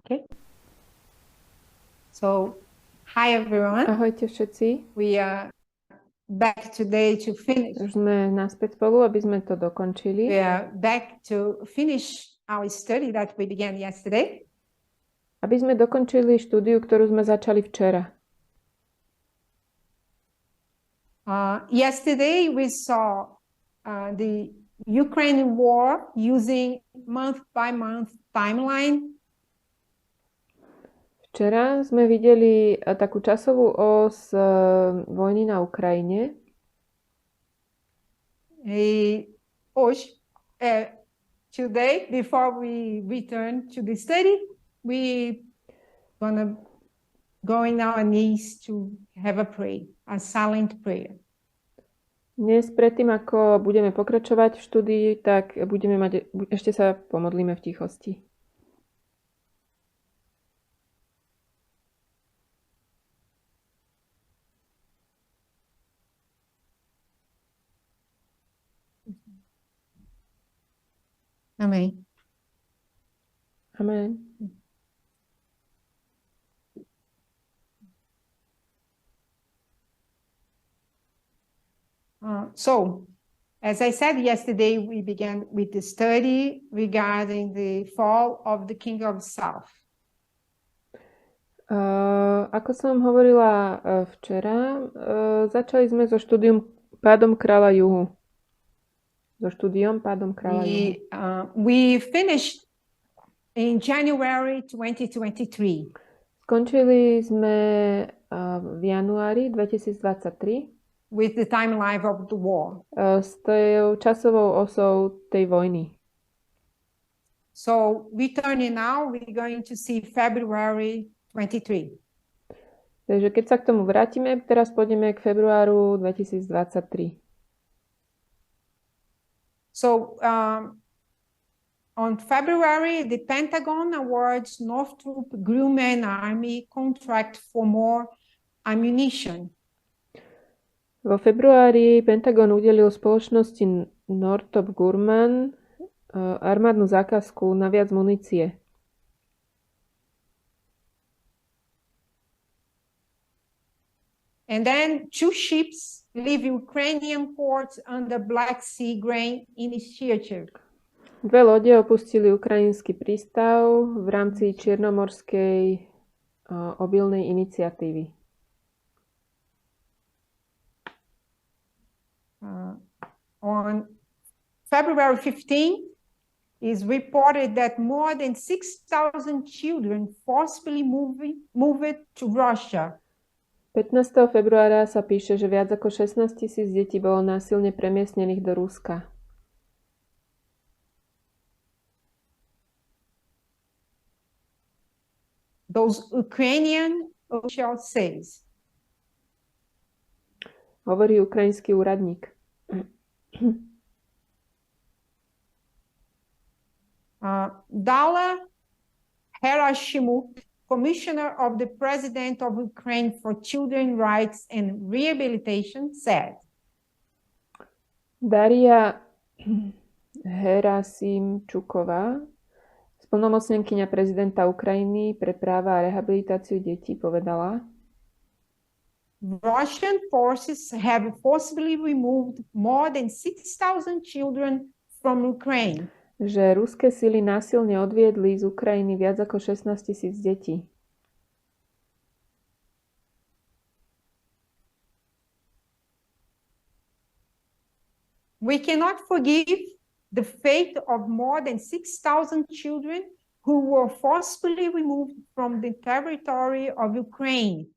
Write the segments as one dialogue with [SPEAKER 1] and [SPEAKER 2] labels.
[SPEAKER 1] Okay. So, hi everyone.
[SPEAKER 2] Ahojte všetci.
[SPEAKER 1] We are back today to finish.
[SPEAKER 2] Už sme naspäť spolu, aby sme to dokončili.
[SPEAKER 1] We are back to finish our study that we began yesterday.
[SPEAKER 2] Aby sme dokončili štúdiu, ktorú sme začali včera.
[SPEAKER 1] Yesterday we saw the Ukraine war using month-by-month timeline.
[SPEAKER 2] Včera sme videli takú časovú os vojny na Ukrajine.
[SPEAKER 1] Today, before we return to the study, we gonna go in our knees to have a prayer, a silent prayer.
[SPEAKER 2] Dnes predtým, ako budeme pokračovať v štúdii, tak ešte sa pomodlíme v tichosti.
[SPEAKER 1] Amen.
[SPEAKER 2] Amen.
[SPEAKER 1] So, as I said yesterday, we began with the study regarding the fall of the King of South.
[SPEAKER 2] Ako som hovorila včera, začali sme so štúdiom Pádom kráľa Juhu. We finished in January 2023. Skončili sme v januári 2023
[SPEAKER 1] with the timeline of the war.
[SPEAKER 2] S tou časovou osou tej vojny.
[SPEAKER 1] So returning now, we're going to see February 23.
[SPEAKER 2] Takže keď sa k tomu vrátime, teraz pôjdeme k februáru 2023.
[SPEAKER 1] So, on February, the Pentagon awards Northrop Grumman Army contract for more ammunition.
[SPEAKER 2] Vo februári Pentagon udelil spoločnosti Northrop Grumman armádnu zákazku na viac munície.
[SPEAKER 1] And then 2 ships leave Ukrainian ports under Black Sea Grain Initiative.
[SPEAKER 2] 2 lode opustili ukrajinský prístav v rámci čiernomorskej obilnej iniciatívy.
[SPEAKER 1] On February 15, is reported that more than 6,000 children forcibly moved to Russia.
[SPEAKER 2] 15. februára sa píše, že viac ako 16,000 detí bolo násilne premiestnených do Ruska.
[SPEAKER 1] Those Ukrainian officials says.
[SPEAKER 2] Hovorí ukrajinský úradník.
[SPEAKER 1] Dala Herashimuk, Commissioner of the President of Ukraine for Children's Rights and Rehabilitation, said.
[SPEAKER 2] Daria Herasimčuková, splnomocnenkyňa prezidenta Ukrajiny pre práva a rehabilitáciu detí, povedala:
[SPEAKER 1] Russian forces have forcibly removed more than 6,000 children from Ukraine.
[SPEAKER 2] Že ruské sily násilne odviedli z Ukrajiny viac ako 16,000 detí.
[SPEAKER 1] We cannot forgive the fate of more than 6,000 children who were forcibly removed from the territory of Ukraine,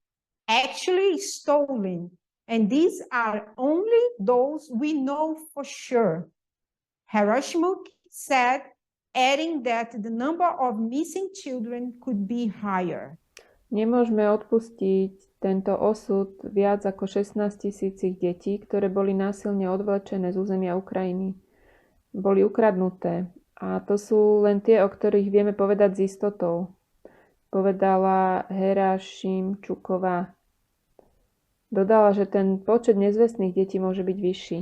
[SPEAKER 1] actually stolen, and these are only those we know for sure. Herashimuk said, adding that the number of missing children could be higher.
[SPEAKER 2] Nemôžeme odpustiť tento osud viac ako 16,000 detí, ktoré boli násilne odvlečené z územia Ukrajiny. Boli ukradnuté. A to sú len tie, o ktorých vieme povedať s istotou. Povedala Herashimčuková. Dodala, že ten počet nezvestných detí môže byť vyšší.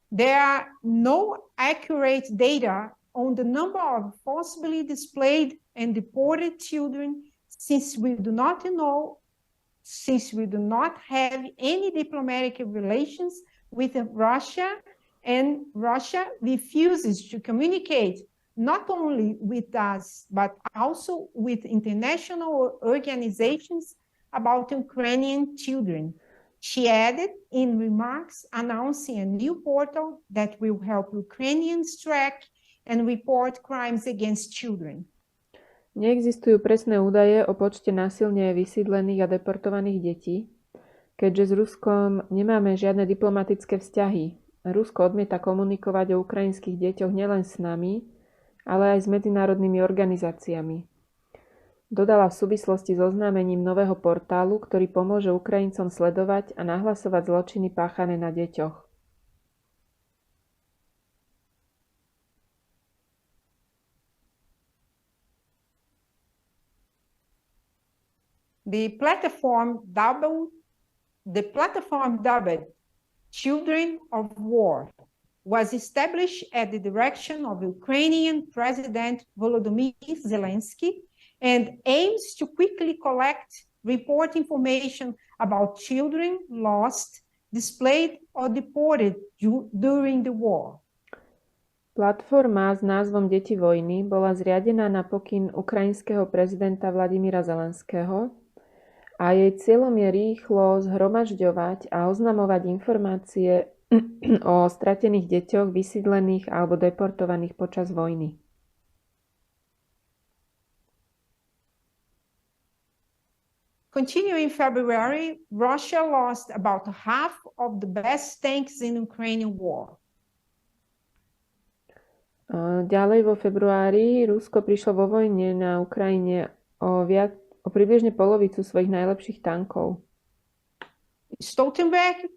[SPEAKER 1] There are no accurate data on the number of forcibly displaced and deported children, since we do not have any diplomatic relations with Russia, and Russia refuses to communicate not only with us, but also with international organizations about Ukrainian children. She added in remarks announcing a new portal that will help Ukrainians track and report crimes against children.
[SPEAKER 2] Neexistujú presné údaje o počte násilne vysídlených a deportovaných detí, keďže s Ruskom nemáme žiadne diplomatické vzťahy. Rusko odmieta komunikovať o ukrajinských deťoch nielen s nami, ale aj s medzinárodnými organizáciami. Dodala v súvislosti s oznámením nového portálu, ktorý pomôže Ukrajincom sledovať a nahlasovať zločiny páchané na deťoch.
[SPEAKER 1] The platform dubbed Children of War was established at the direction of Ukrainian President Volodymyr Zelensky and aims to quickly collect, report information about children lost, displaced, or deported during the war.
[SPEAKER 2] Platforma s názvom Deti vojny bola zriadená na pokyn ukrajinského prezidenta Vladimíra Zelenského a jej cieľom je rýchlo zhromažďovať a oznamovať informácie o stratených deťoch, vysídlených alebo deportovaných počas vojny.
[SPEAKER 1] Continuing in February, Russia lost about half of the best tanks in Ukrainian war.
[SPEAKER 2] Ďalej vo februári Rusko prišlo vo vojne na Ukrajine o približne polovicu svojich najlepších tankov.
[SPEAKER 1] Stoltenberg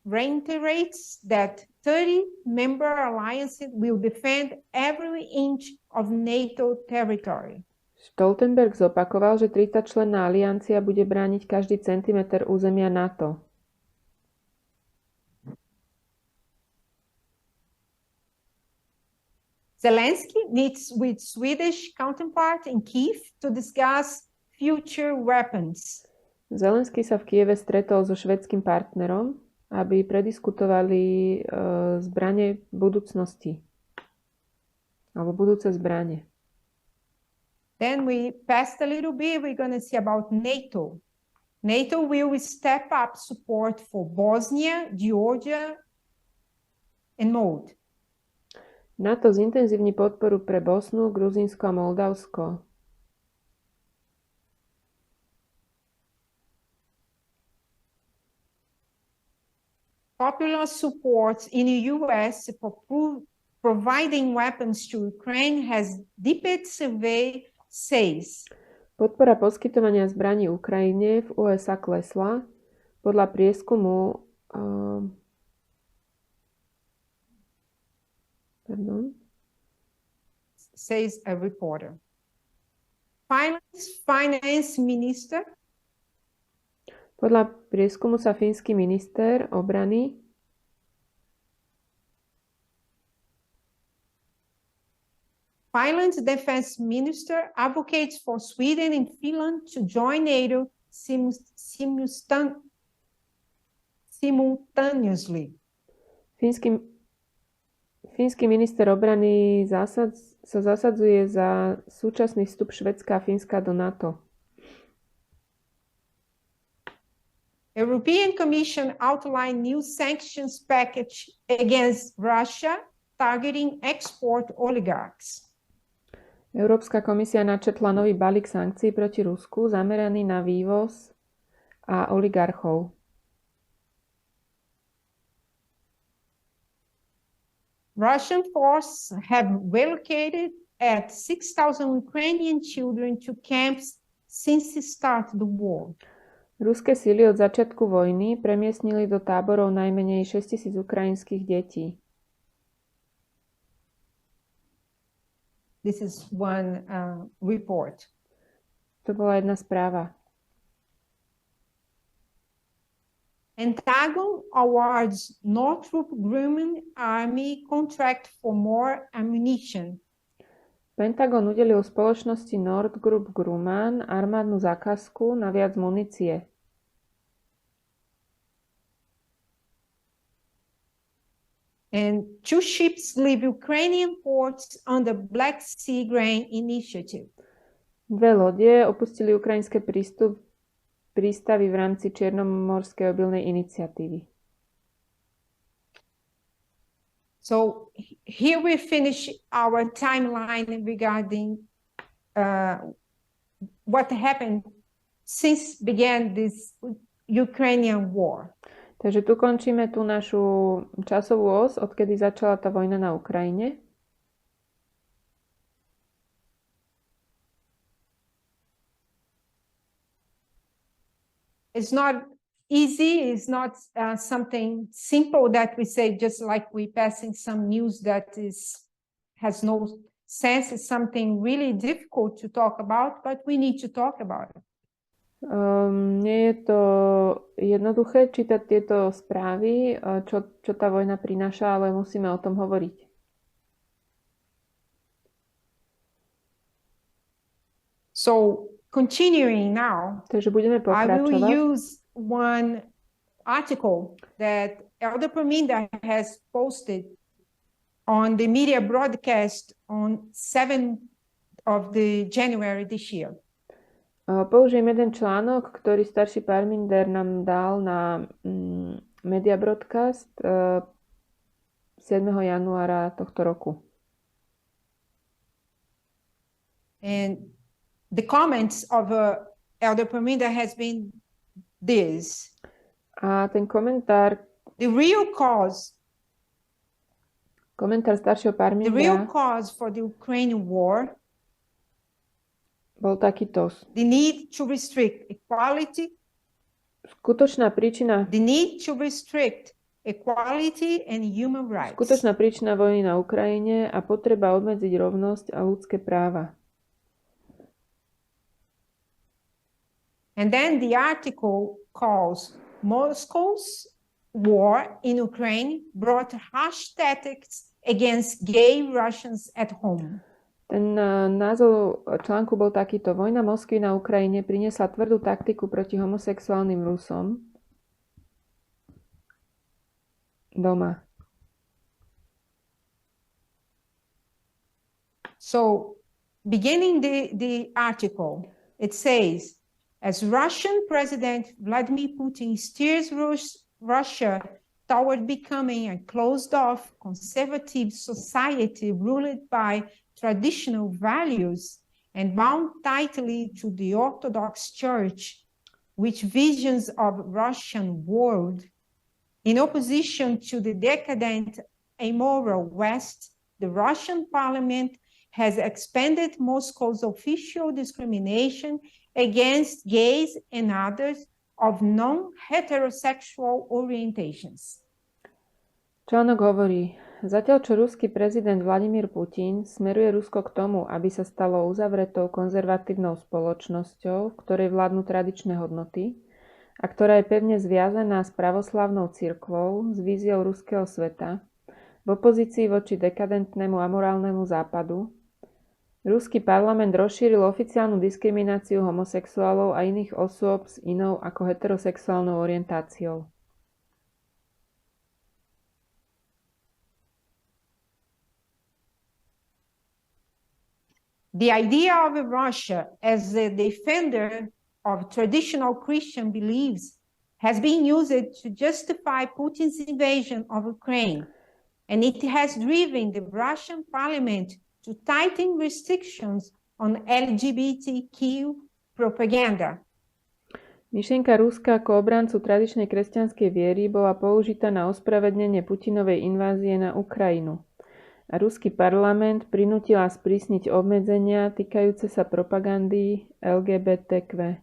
[SPEAKER 1] reiterates that 30 member alliances will defend every inch of NATO territory.
[SPEAKER 2] Stoltenberg zopakoval, že 30-členná aliancia bude brániť každý centimeter územia NATO.
[SPEAKER 1] Zelensky meets with Swedish counterpart in Kyiv to discuss future weapons.
[SPEAKER 2] Zelensky sa v Kieve stretol so švédskym partnerom, aby prediskutovali zbrane budúcnosti alebo budúce zbrane.
[SPEAKER 1] Then we passed a little bit, we're going to see about NATO. NATO will step up support for Bosnia, Georgia, and Moldova.
[SPEAKER 2] NATO zintenzívni podporu pre Bosnu, Gruzínsko a Moldavsko.
[SPEAKER 1] Popular support in the US for providing weapons to Ukraine has deepened, survey says.
[SPEAKER 2] Podpora poskytovania zbraní Ukrajine v USA klesla. Podľa prieskumu
[SPEAKER 1] says a reporter. Finance minister.
[SPEAKER 2] Podľa prieskumu sa fínsky minister obrany
[SPEAKER 1] Finland's defense minister advocates for Sweden and Finland to join NATO simultaneously.
[SPEAKER 2] Fínsky minister obrany sa zasadzuje za súčasný vstup Švédska a Fínska do NATO.
[SPEAKER 1] European Commission outlined new sanctions package against Russia targeting export oligarchs.
[SPEAKER 2] Európska komisia načetla nový balík sankcií proti Rusku zameraný na vývoz a oligarchov.
[SPEAKER 1] Russian forces have relocated at 6,000 Ukrainian children to camps since the start of the war.
[SPEAKER 2] Ruské sily od začiatku vojny premiestnili do táborov najmenej 6,000 ukrajinských detí.
[SPEAKER 1] This is one report.
[SPEAKER 2] To bola jedna správa.
[SPEAKER 1] Pentagon awards Northrop Grumman Army contract for more ammunition.
[SPEAKER 2] Pentagon udelil spoločnosti Northrop Grumman armádnu zákazku na viac munície.
[SPEAKER 1] And 2 ships leave Ukrainian ports under Black Sea Grain Initiative.
[SPEAKER 2] 2 lode opustili ukrajinské prístavy v rámci Čiernomorskej obilnej iniciatívy.
[SPEAKER 1] So here we finish our timeline regarding what happened since began this Ukrainian war.
[SPEAKER 2] Takže tu končíme tú našu časovú os, odkedy začala tá vojna na Ukrajine.
[SPEAKER 1] It's not easy, it's not something simple that we say just like we passing some news that has no sense. It's something really difficult to talk about, but we need to talk about it.
[SPEAKER 2] Nie je to jednoduché čítať tieto správy, čo tá vojna prináša, ale musíme o tom hovoriť.
[SPEAKER 1] So, continuing now,
[SPEAKER 2] Takže budeme
[SPEAKER 1] I will
[SPEAKER 2] pokračovať.
[SPEAKER 1] use one article that Elder Perminda has posted on the media broadcast on 7th of the January this year.
[SPEAKER 2] Použijem jeden článok, ktorý starší Parminder nám dal na media broadcast 7. januára tohto roku.
[SPEAKER 1] And the comments of Elder Perminda has been this.
[SPEAKER 2] A ten komentár staršieho
[SPEAKER 1] The real
[SPEAKER 2] Parmindera
[SPEAKER 1] cause for the Ukrainian war,
[SPEAKER 2] bol takýto.
[SPEAKER 1] the need to restrict equality,
[SPEAKER 2] Skutočná príčina
[SPEAKER 1] and human rights.
[SPEAKER 2] Skutočná príčina vojny na Ukrajine a potreba obmedziť rovnosť a ľudské práva.
[SPEAKER 1] And then the article calls Moscow's war in Ukraine brought harsh tactics against gay Russians at home.
[SPEAKER 2] Ten názov článku bol takýto. Vojna Moskvy na Ukrajine priniesla tvrdú taktiku proti homosexuálnym Rusom doma.
[SPEAKER 1] So, beginning the article, it says, as Russian President Vladimir Putin steers Russia toward becoming a closed-off conservative society ruled by traditional values and bound tightly to the Orthodox Church, which visions of Russian world, in opposition to the decadent, amoral West, the Russian parliament has expanded Moscow's official discrimination against gays and others of non-heterosexual orientations.
[SPEAKER 2] Článok hovorí, zatiaľ čo ruský prezident Vladimír Putin smeruje Rusko k tomu, aby sa stalo uzavretou konzervatívnou spoločnosťou, v ktorej vládnu tradičné hodnoty a ktorá je pevne zviazaná s pravoslávnou cirkvou, s víziou ruského sveta, v opozícii voči dekadentnému amorálnemu západu, ruský parlament rozšíril oficiálnu diskrimináciu homosexuálov a iných osôb s inou ako heterosexuálnou orientáciou.
[SPEAKER 1] The idea of Russia as a defender of traditional Christian beliefs has been used to justify Putin's invasion of Ukraine, and it has driven the Russian parliament to tighten restrictions on LGBTQ propaganda.
[SPEAKER 2] Myšlienka Ruska ako obrancu tradičnej kresťanskej viery bola použitá na ospravedlnenie Putinovej invázie na Ukrajinu. A ruský parlament prinútil a sprísniť obmedzenia týkajúce sa propagandy LGBTQ.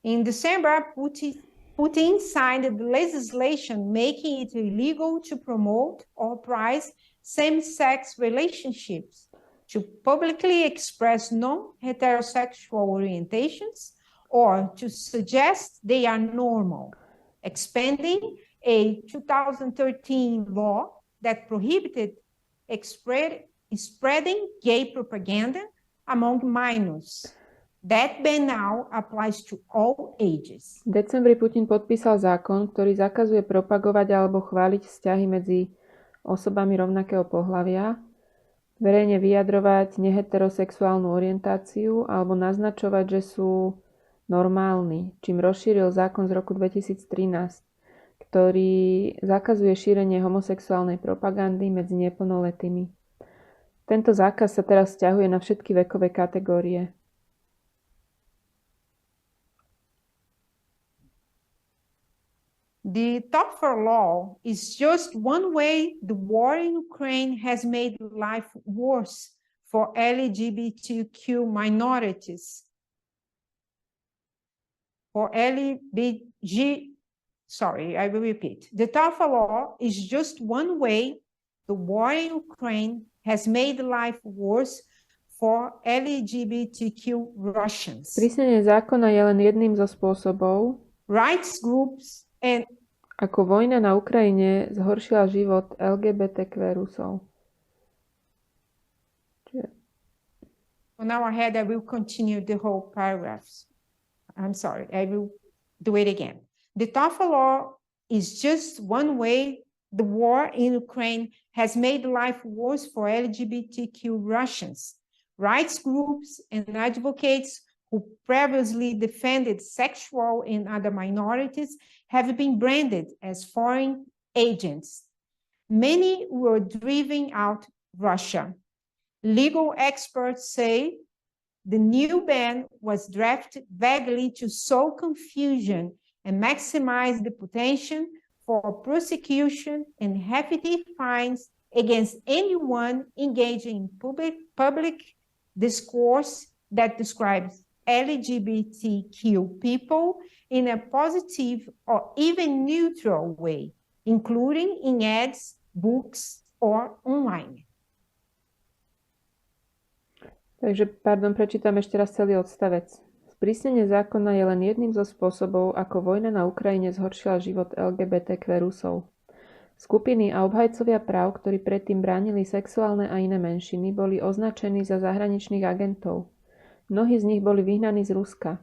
[SPEAKER 1] In December, Putin signed legislation making it illegal to promote or prize same-sex relationships. to publicly express non-heterosexual orientations or to suggest they are normal, expanding a 2013 law that prohibited spreading gay propaganda among minors. That ban now applies to all ages.
[SPEAKER 2] V decembri Putin podpísal zákon, ktorý zakazuje propagovať alebo chváliť vzťahy medzi osobami rovnakého pohlavia, verejne vyjadrovať neheterosexuálnu orientáciu alebo naznačovať, že sú normálni, čím rozšíril zákon z roku 2013, ktorý zakazuje šírenie homosexuálnej propagandy medzi neplnoletými. Tento zákaz sa teraz vzťahuje na všetky vekové kategórie.
[SPEAKER 1] The tougher law is just one way the war in Ukraine has made life worse for LGBTQ minorities. I will repeat. The tougher law is just one way the war in Ukraine has made life worse for LGBTQ Russians.
[SPEAKER 2] Prísnenie zákona je len jedným zo spôsobov,
[SPEAKER 1] rights groups and
[SPEAKER 2] ako vojna na Ukrajine zhoršila život LGBTQ Rusov.
[SPEAKER 1] On our head, I will continue the whole paragraphs. I'm sorry, I will do it again. The tougher law is just one way the war in Ukraine has made life worse for LGBTQ Russians. Rights groups and advocates who previously defended sexual and other minorities have been branded as foreign agents. Many were driven out Russia. Legal experts say the new ban was drafted vaguely to sow confusion and maximize the potential for prosecution and hefty fines against anyone engaging in public discourse that describes LGBTQ people in a positive or even neutral way, including in ads, books, or online.
[SPEAKER 2] Takže, prečítam ešte raz celý odstavec. Sprísnenie zákona je len jedným zo spôsobov, ako vojna na Ukrajine zhoršila život LGBTQ Rusov. Skupiny a obhajcovia práv, ktorí predtým bránili sexuálne a iné menšiny, boli označení za zahraničných agentov. Mnohí z nich boli vyhnaní z Ruska.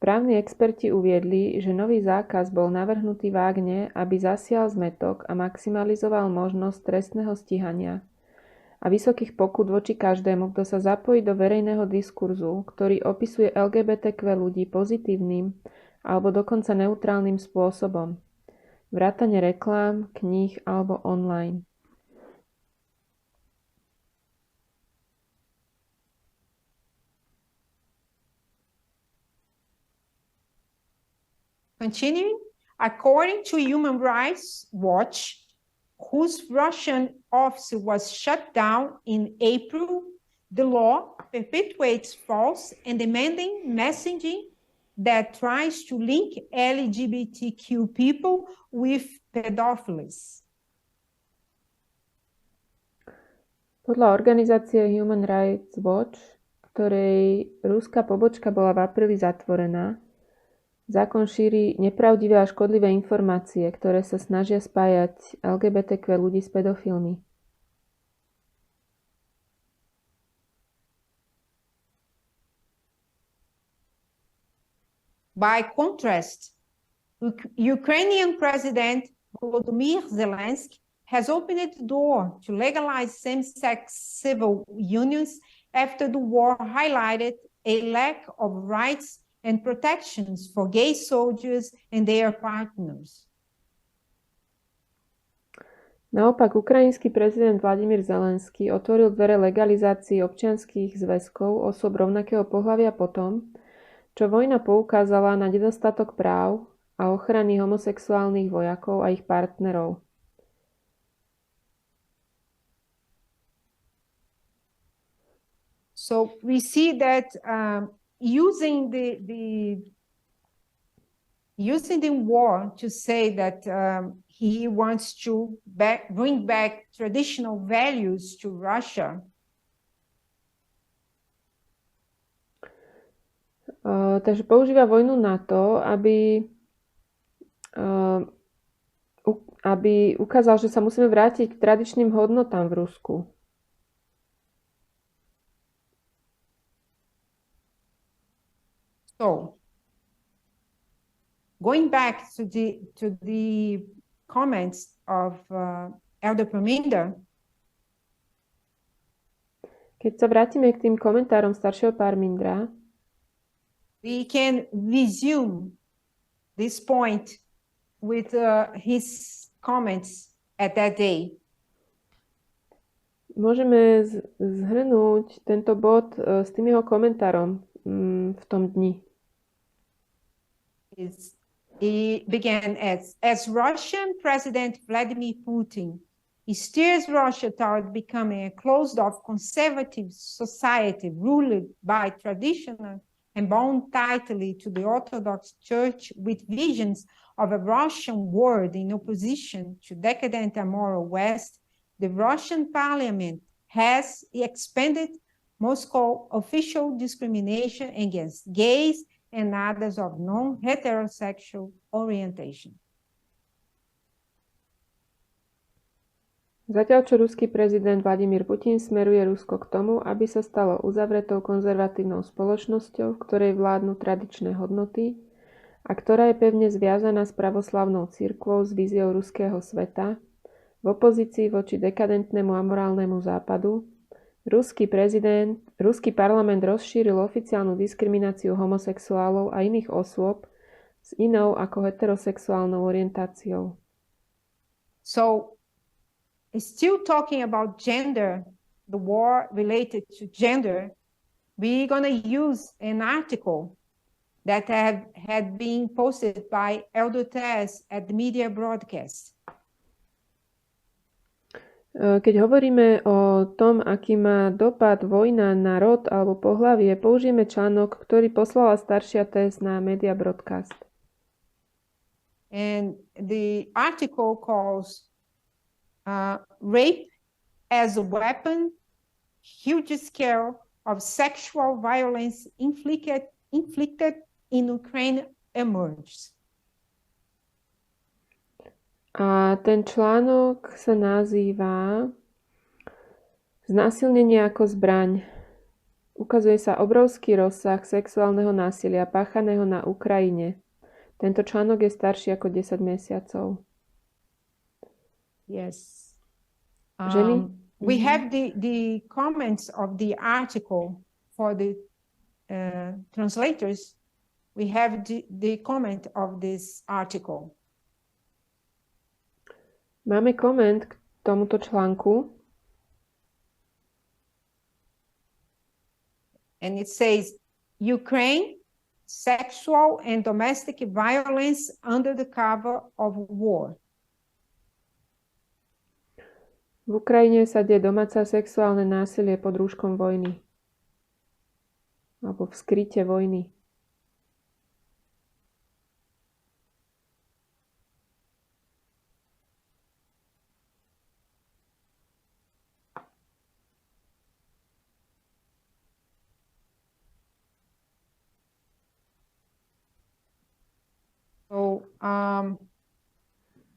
[SPEAKER 2] Právni experti uviedli, že nový zákaz bol navrhnutý vágne, aby zasial zmätok a maximalizoval možnosť trestného stíhania a vysokých pokút voči každému, kto sa zapojí do verejného diskurzu, ktorý opisuje LGBTQ ľudí pozitívnym alebo dokonca neutrálnym spôsobom. Vrátane reklám, kníh alebo online.
[SPEAKER 1] Continuing, according to Human Rights Watch, whose Russian office was shut down in April, the law perpetuates false and demanding messaging that tries to link LGBTQ people with pedophiles.
[SPEAKER 2] Podľa organizácie Human Rights Watch, ktorej ruská pobočka bola v apríli zatvorená, zákon šíri nepravdivé a škodlivé informácie, ktoré sa snažia spájať LGBTQ ľudí s pedofilmi.
[SPEAKER 1] By contrast, Ukrainian President Volodymyr Zelensky has opened the door to legalize same-sex civil unions after the war highlighted a lack of rights and protections for gay soldiers and their partners.
[SPEAKER 2] Naopak, ukrajinský prezident Vladimír Zelenský otvoril dvere legalizácii občianskych zväzkov osôb rovnakého pohlavia potom, čo vojna poukázala na nedostatok práv a ochrany homosexuálnych vojakov a ich partnerov.
[SPEAKER 1] So we see that using the war to say that he wants to bring back traditional values to Russia
[SPEAKER 2] Takže používa vojnu na to, aby ukázal, že sa musíme vrátiť k tradičným hodnotám v Rusku.
[SPEAKER 1] So, going back to the comments of Elder Parminder,
[SPEAKER 2] keď sa vrátime k tým komentárom staršieho Parmindra,
[SPEAKER 1] we can resume this point with his comments at that day.
[SPEAKER 2] Môžeme zhrnúť tento bod s tým jeho komentárom v tom dni.
[SPEAKER 1] He began as Russian President Vladimir Putin steers Russia toward becoming a closed-off conservative society ruled by traditional and bound tightly to the Orthodox Church with visions of a Russian world in opposition to decadent and moral West, the Russian parliament has expanded Moscow's official discrimination against gays and others of non-heterosexual orientation.
[SPEAKER 2] Zatiaľ, čo ruský prezident Vladimír Putin smeruje Rusko k tomu, aby sa stalo uzavretou konzervatívnou spoločnosťou, v ktorej vládnu tradičné hodnoty a ktorá je pevne zviazaná s pravoslavnou cirkvou s víziou ruského sveta, v opozícii voči dekadentnému a morálnemu západu, ruský parlament rozšíril oficiálnu diskrimináciu homosexuálov a iných osôb s inou ako heterosexuálnou orientáciou.
[SPEAKER 1] So, still talking about gender, the war related to gender, we're going to use an article that had been posted by Elder Tess at the media broadcast.
[SPEAKER 2] Keď hovoríme o tom, aký má dopad vojna na rod alebo pohlavie, použijeme článok, ktorý poslala staršia Tess na media broadcast.
[SPEAKER 1] And the article calls rape as a weapon, huge scale of sexual violence inflicted in Ukraine emerges.
[SPEAKER 2] A ten článok sa nazýva Znásilnenie ako zbraň. Ukazuje sa obrovský rozsah sexuálneho násilia páchaného na Ukrajine. Tento článok je starší ako 10 mesiacov.
[SPEAKER 1] Yes.
[SPEAKER 2] Ženy?
[SPEAKER 1] We have the comments of the article for the translators. We have the comment of this article.
[SPEAKER 2] Máme koment k tomuto článku.
[SPEAKER 1] And it says, Ukraine, sexual and domestic violence under the cover of war.
[SPEAKER 2] V Ukrajine sa deje domáce sexuálne násilie pod rúškom vojny. Alebo v skryte vojny.
[SPEAKER 1] So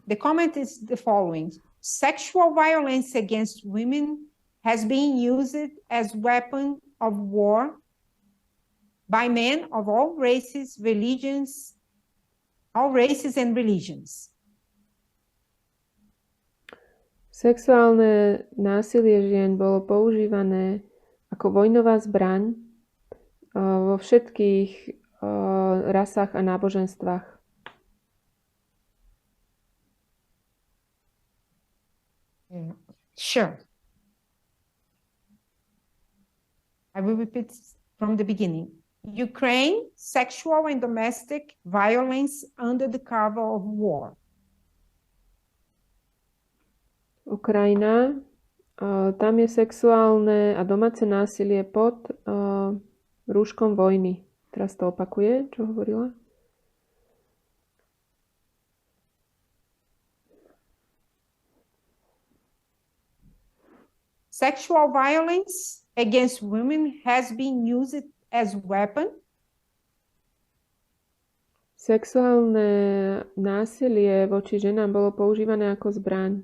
[SPEAKER 1] the comment is the following. Sexual violence against women has been used as weapon of war by men of all races and religions.
[SPEAKER 2] Sexuálne násilie žien bolo používané ako vojnová zbraň vo všetkých rasách a náboženstvách.
[SPEAKER 1] Sure. I will repeat from the beginning. Ukraine, sexual and domestic violence under the cover of war.
[SPEAKER 2] Ukrajina, tam je sexuálne a domáce násilie pod rúškom vojny. Teraz to opakuje, čo hovorila?
[SPEAKER 1] Sexual violence against women has been used as weapon
[SPEAKER 2] Sexuálne násilie voči ženám bolo používané ako zbraň.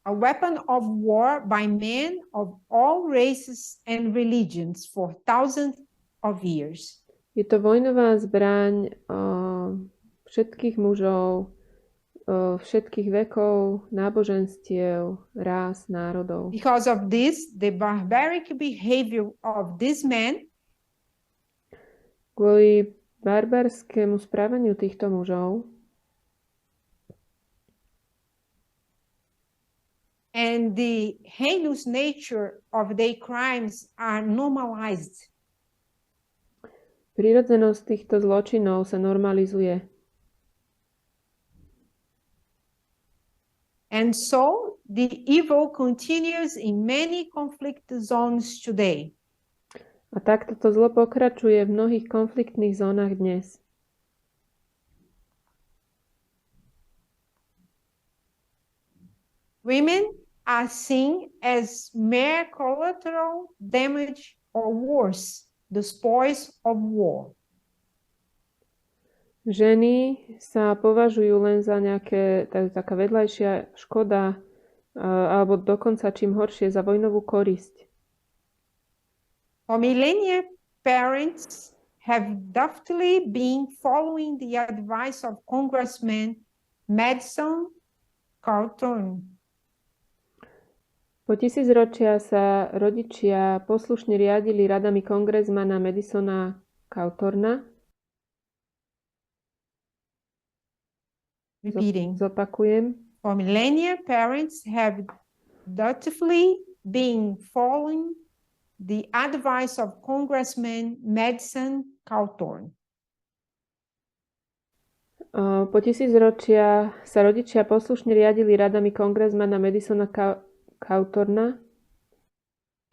[SPEAKER 1] A weapon of war by men of all races and religions for thousands of years.
[SPEAKER 2] Je to vojnová zbraň všetkých mužov, všetkých vekov, náboženstiev, rás, národov.
[SPEAKER 1] Because of this, the barbaric behavior of these men
[SPEAKER 2] Kvôli barbarskému správaniu týchto mužov
[SPEAKER 1] and the heinous nature of their crimes are normalized.
[SPEAKER 2] Prirodzenosť týchto zločinov sa normalizuje.
[SPEAKER 1] And so the evil continues in many conflict zones today.
[SPEAKER 2] A takto to zlo pokračuje v mnohých konfliktných zónach dnes.
[SPEAKER 1] Women are seen as mere collateral damage or worse, the spoils of war.
[SPEAKER 2] Ženy sa považujú len za taká vedľajšia škoda, alebo dokonca čím horšie, za vojnovú korisť.
[SPEAKER 1] For millennia, parents have deftly been following the advice of Congressman Madison Cawthorn.
[SPEAKER 2] Po tisícročia sa rodičia poslušne riadili radami kongresmana Madisona Cawthorna.
[SPEAKER 1] Repeating.
[SPEAKER 2] Zopakujem.
[SPEAKER 1] For millennia, parents have dutifully been following the advice of Congressman Madison Cawthorn.
[SPEAKER 2] Po tisícročia sa rodičia poslušne riadili radami kongresmana Madisona Cawthorna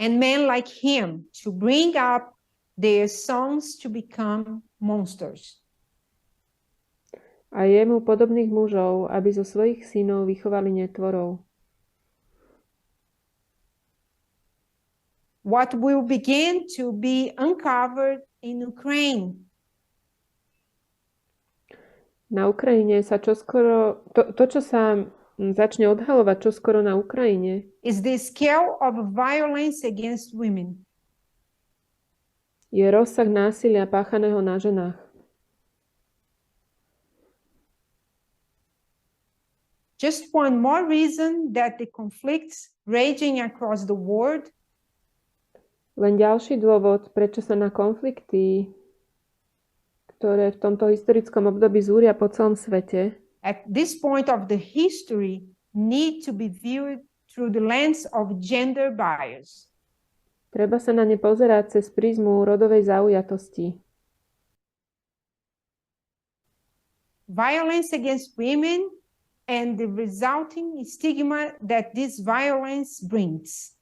[SPEAKER 1] and men like him to bring up their sons to become monsters.
[SPEAKER 2] A jemu podobných mužov, aby zo svojich synov vychovali netvorov.
[SPEAKER 1] What will begin to be uncovered in Ukraine?
[SPEAKER 2] Na Ukrajine sa čoskoro, čo sa začne odhalovať čoskoro na Ukrajine,
[SPEAKER 1] is the scale of violence against women.
[SPEAKER 2] Je rozsah násilia páchaného na ženách.
[SPEAKER 1] Just one more reason that the conflicts raging across the world
[SPEAKER 2] Len ďalší dôvod, prečo sa na konflikty, ktoré v tomto historickom období zúria po celom svete,
[SPEAKER 1] at this point of the history need to be viewed through the lens of gender bias.
[SPEAKER 2] treba sa na ne pozerať cez prízmu rodovej zaujatosti.
[SPEAKER 1] Violence against women and the resulting stigma that this violence brings.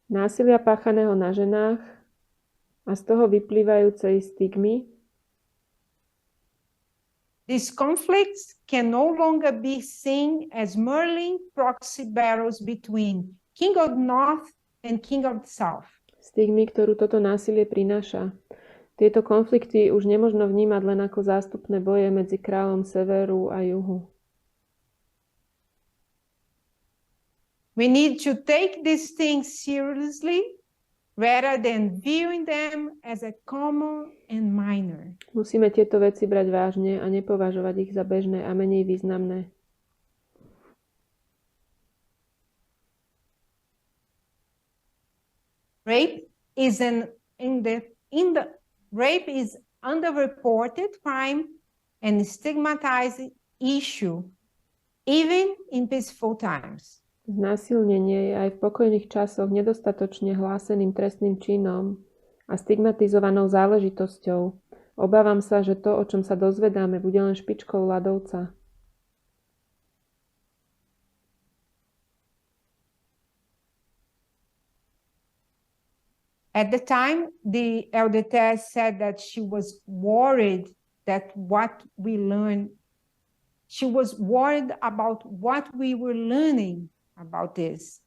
[SPEAKER 2] Násilia páchaného na ženách a z toho vyplývajúcej stigmy.
[SPEAKER 1] These conflicts can no longer be seen as merely proxy battles between King of the North and King of the South.
[SPEAKER 2] Stigmy, ktorú toto násilie prináša. Tieto konflikty už nemožno vnímať len ako zástupné boje medzi kráľom severu a juhu.
[SPEAKER 1] We need to take these things seriously rather than viewing them as a common and minor.
[SPEAKER 2] Musíme tieto veci brať vážne a nepovažovať ich za bežné a menej významné.
[SPEAKER 1] Rape is rape is underreported crime and stigmatized issue, even in peaceful times.
[SPEAKER 2] Znásilnenie je aj v pokojných časoch nedostatočne hláseným trestným činom a stigmatizovanou záležitosťou. Obávam sa, že to, o čom sa dozvedáme, bude len špičkou ľadovca.
[SPEAKER 1] At the time, the elderess said that she was worried that what we learned, she was worried about what we were learning about this.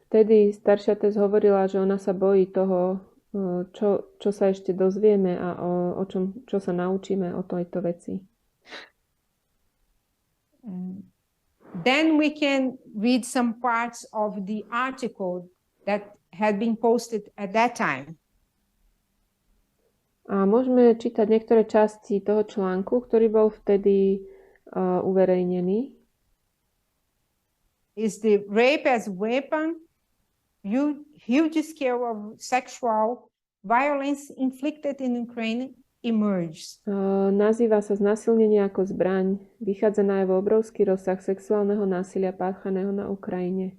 [SPEAKER 2] Vtedy staršia tez hovorila, že ona sa bojí toho, čo sa ešte dozvieme a čo sa naučíme o tejto veci.
[SPEAKER 1] Then we can read some parts of the article that had been posted at that time.
[SPEAKER 2] A môžeme čítať niektoré časti toho článku, ktorý bol vtedy uverejnený.
[SPEAKER 1] Is the rape as weapon, huge scale of sexual violence inflicted in Ukraine emerges.
[SPEAKER 2] Nazýva sa znásilnenie ako zbraň. Vychádza najavo obrovský rozsah sexuálneho násilia páchaného na Ukrajine.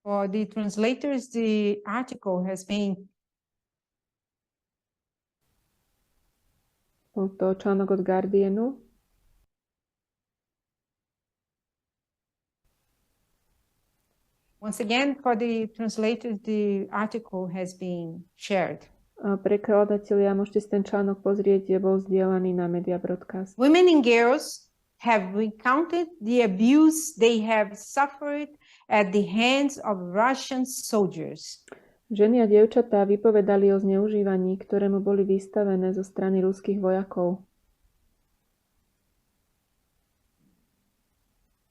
[SPEAKER 1] For the translators, the article has been
[SPEAKER 2] to článok od Guardianu.
[SPEAKER 1] Once again, for the translators, the article has been shared.
[SPEAKER 2] Prekladatelia, môžete si ten článok pozrieť, je bol zdieľaný na Media Broadcast.
[SPEAKER 1] Women and girls have recounted the abuse they have suffered at the hands of Russian soldiers.
[SPEAKER 2] Ženy a dievčatá vypovedali o zneužívaní, ktorému boli vystavené zo strany ruských vojakov.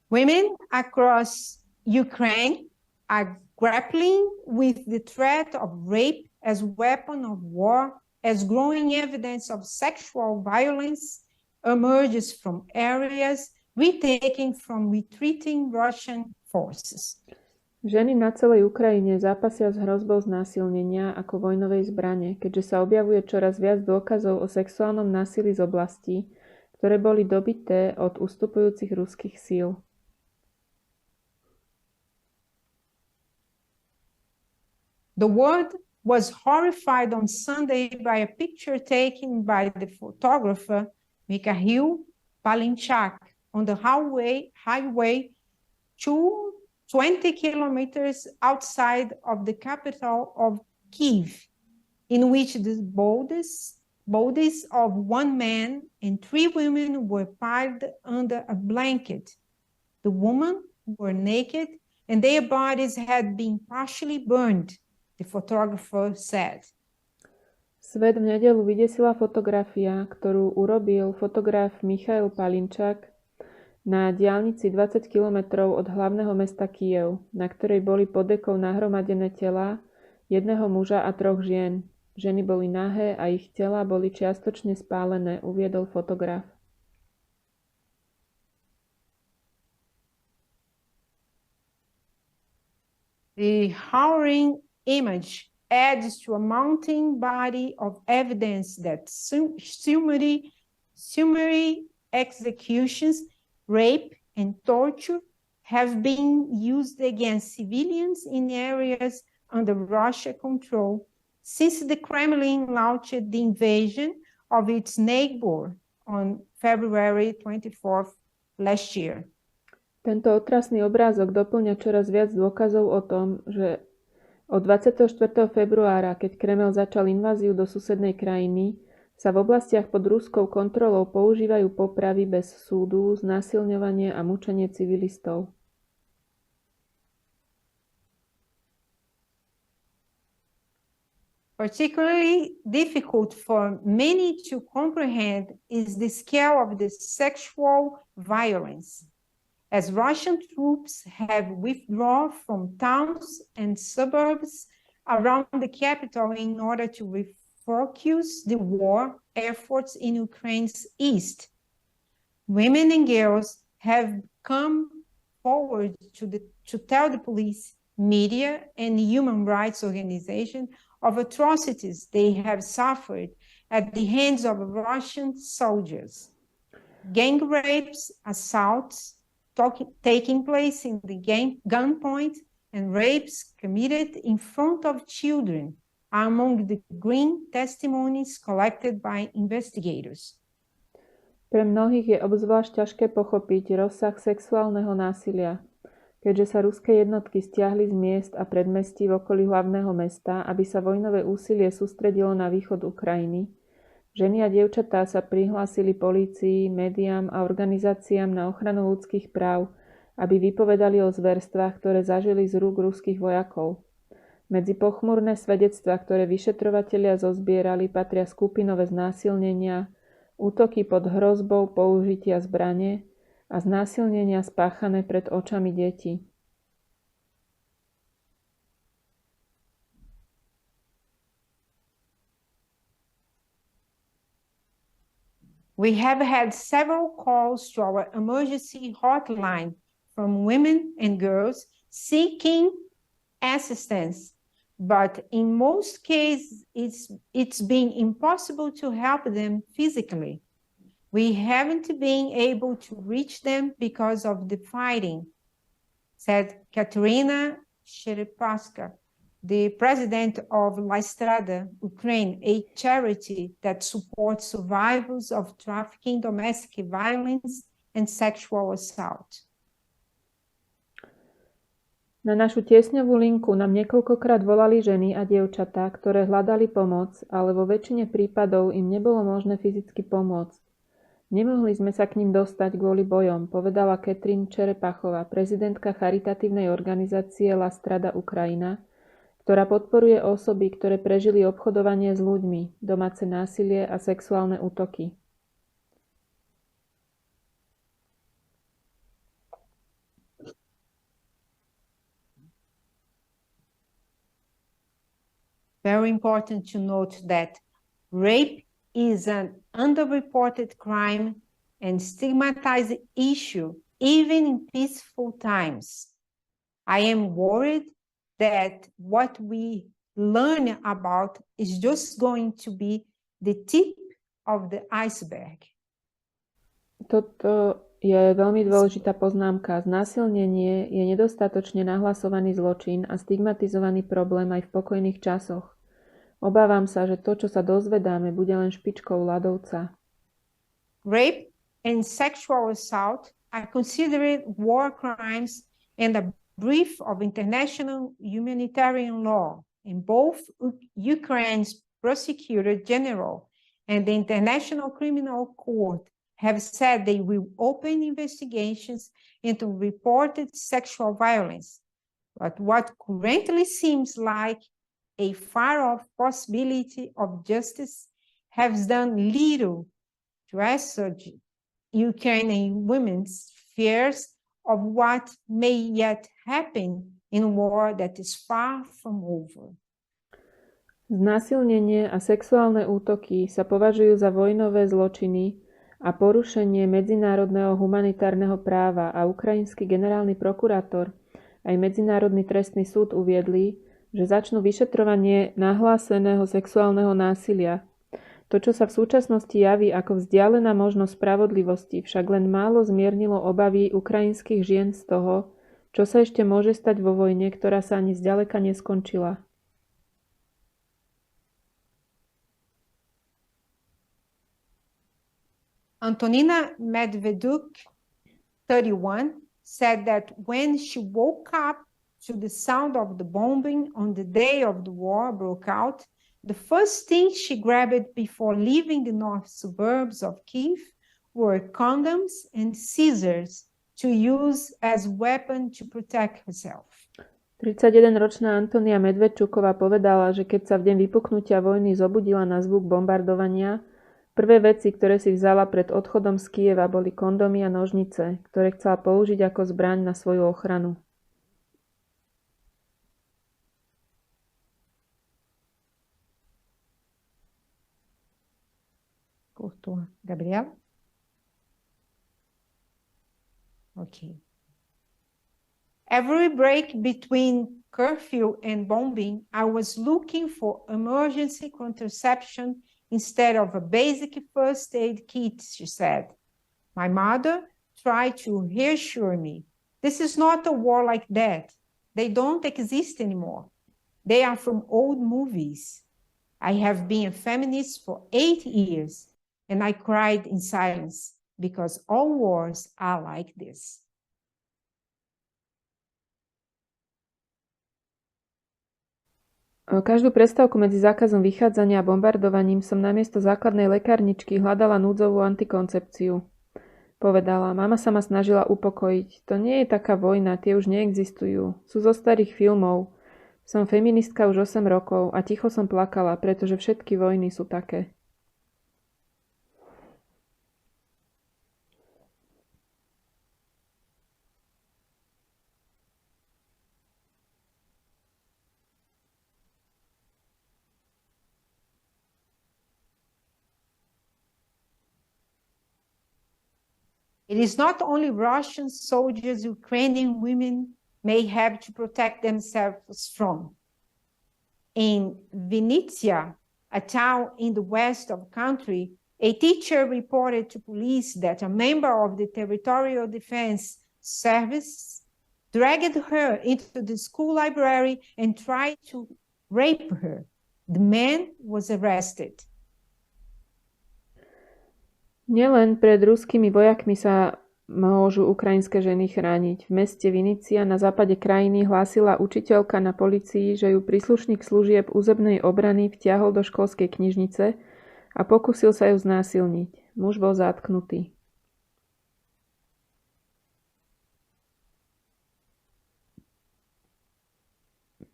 [SPEAKER 1] Women across Ukraine are grappling with the threat of rape as weapon of war, as growing evidence of sexual violence emerges from areas retaken from retreating Russian forces.
[SPEAKER 2] Ženy na celej Ukrajine zápasia s hrozbou znásilnenia ako vojnovej zbrane, keďže sa objavuje čoraz viac dôkazov o sexuálnom násilí z oblastí, ktoré boli dobité od ustupujúcich ruských síl.
[SPEAKER 1] The world was horrified on Sunday by a picture taken by the photographer Mikhail Palinchak on the highway 20 kilometers outside of the capital of Kyiv, in which the bodies of one man and 3 women were piled under a blanket. The women were naked and their bodies had been partially burned, the photographer said.
[SPEAKER 2] Svet v nedeľu vydesila fotografia, ktorú urobil fotograf Michail Palinčák na diaľnici 20 kilometrov od hlavného mesta Kyjev, na ktorej boli pod dekou nahromadené telá jedného muža a 3 žien. Ženy boli nahé a ich telá boli čiastočne spálené, uviedol fotograf.
[SPEAKER 1] The harrowing image adds to a mounting body of evidence that summary executions, rape, and torture have been used against civilians in areas under Russian control since the Kremlin launched the invasion of its neighbor on February 24th last year.
[SPEAKER 2] Tento otrasný obrázok doplňa čoraz viac dôkazov o tom, že od 24. februára, keď Kreml začal inváziu do susednej krajiny, sa v oblastiach pod ruskou kontrolou používajú popravy bez súdu, znásilňovanie a mučenie civilistov.
[SPEAKER 1] Particularly difficult for many to comprehend is the scale of the sexual violence, as Russian troops have withdrawn from towns and suburbs around the capital in order to refocus the war efforts in Ukraine's east. Women and girls have come forward to tell the police, media, and human rights organizations of atrocities they have suffered at the hands of Russian soldiers. Gang rapes, assaults, taking place in the gunpoint, and rapes committed in front of children are among the grim testimonies collected by investigators.
[SPEAKER 2] Pre mnohých je obzvlášť ťažké pochopiť rozsah sexuálneho násilia, keďže sa ruské jednotky stiahli z miest a predmestí v okolí hlavného mesta, aby sa vojnové úsilie sústredilo na východ Ukrajiny. Ženy a dievčatá sa prihlásili polícii, médiám a organizáciám na ochranu ľudských práv, aby vypovedali o zverstvách, ktoré zažili z rúk ruských vojakov. Medzi pochmúrne svedectvá, ktoré vyšetrovatelia zozbierali, patria skupinové znásilnenia, útoky pod hrozbou použitia zbrane a znásilnenia spáchané pred očami detí.
[SPEAKER 1] We have had several calls to our emergency hotline from women and girls seeking assistance, but in most cases, it's been impossible to help them physically. We haven't been able to reach them because of the fighting, said Katerina Sherepaska, the president of La Strada, Ukraine, a charity that supports survivors of trafficking, domestic violence, and sexual assault.
[SPEAKER 2] Na našu tiesňovú linku nám niekoľkokrát volali ženy a dievčatá, ktoré hľadali pomoc, ale vo väčšine prípadov im nebolo možné fyzicky pomôcť. Nemohli sme sa k ním dostať kvôli bojom, povedala Katrin Čerepachová, prezidentka charitatívnej organizácie La Strada Ukrajina, ktorá podporuje osoby, ktoré prežili obchodovanie s ľuďmi, domáce násilie a sexuálne útoky.
[SPEAKER 1] Very important to note that rape is an underreported crime and stigmatized issue, even in peaceful times. I am worried that what we learn about is just going to be the tip of the iceberg.
[SPEAKER 2] Toto je veľmi dôležitá poznámka. Znásilnenie je nedostatočne nahlasovaný zločin a stigmatizovaný problém aj v pokojných časoch. Obávam sa, že to, čo sa dozvedáme, bude len špičkou ľadovca.
[SPEAKER 1] Rape and sexual assault are considered war crimes and a breach of international humanitarian law, and both Ukraine's prosecutor general and the International Criminal Court have said they will open investigations into reported sexual violence. But what currently seems like a far-off possibility of justice has done little to assuage Ukrainian women's fears of what may yet happen in a war that is far from over.
[SPEAKER 2] Znásilnenie a sexuálne útoky sa považujú za vojnové zločiny a porušenie medzinárodného humanitárneho práva a ukrajinský generálny prokurátor aj Medzinárodný trestný súd uviedli, že začnú vyšetrovanie nahláseného sexuálneho násilia. To, čo sa v súčasnosti javí ako vzdialená možnosť spravodlivosti, však len málo zmiernilo obavy ukrajinských žien z toho, čo sa ešte môže stať vo vojne, ktorá sa ani zďaleka neskončila.
[SPEAKER 1] Antonina Medveduk, 31, said that when she woke up to the sound of the bombing on the day of the war broke out, the first thing she grabbed before leaving the north suburbs of Kyiv were condoms and scissors to use as weapon to protect herself.
[SPEAKER 2] 31-ročná Antonia Medvedčuková povedala, že keď sa v deň vypuknutia vojny zobudila na zvuk bombardovania, prvé veci, ktoré si vzala pred odchodom z Kyjeva, boli kondomy a nožnice, ktoré chcela použiť ako zbraň na svoju ochranu.
[SPEAKER 1] Gabriel? Okay. Every break between curfew and bombing, I was looking for emergency contraception instead of a basic first aid kit, she said. My mother tried to reassure me. This is not a war like that. They don't exist anymore. They are from old movies. I have been a feminist for 8 years. And I cried in silence because all wars are like this.
[SPEAKER 2] Každú prestávku medzi zákazom vychádzania a bombardovaním som namiesto základnej lekárničky hľadala núdzovú antikoncepciu. Povedala, mama sa ma snažila upokojiť. To nie je taká vojna, tie už neexistujú. Sú zo starých filmov. Som feministka už 8 rokov a ticho som plakala, pretože všetky vojny sú také.
[SPEAKER 1] It is not only Russian soldiers Ukrainian women may have to protect themselves from. In Vinnytsia, a town in the west of the country, a teacher reported to police that a member of the Territorial Defense Service dragged her into the school library and tried to rape her. The man was arrested.
[SPEAKER 2] Nielen pred ruskými vojakmi sa môžu ukrajinské ženy chrániť. V meste Vinnytsia na západe krajiny hlásila učiteľka na polícii, že ju príslušník služieb územnej obrany vtiahol do školskej knižnice a pokúsil sa ju znásilniť. Muž bol zatknutý.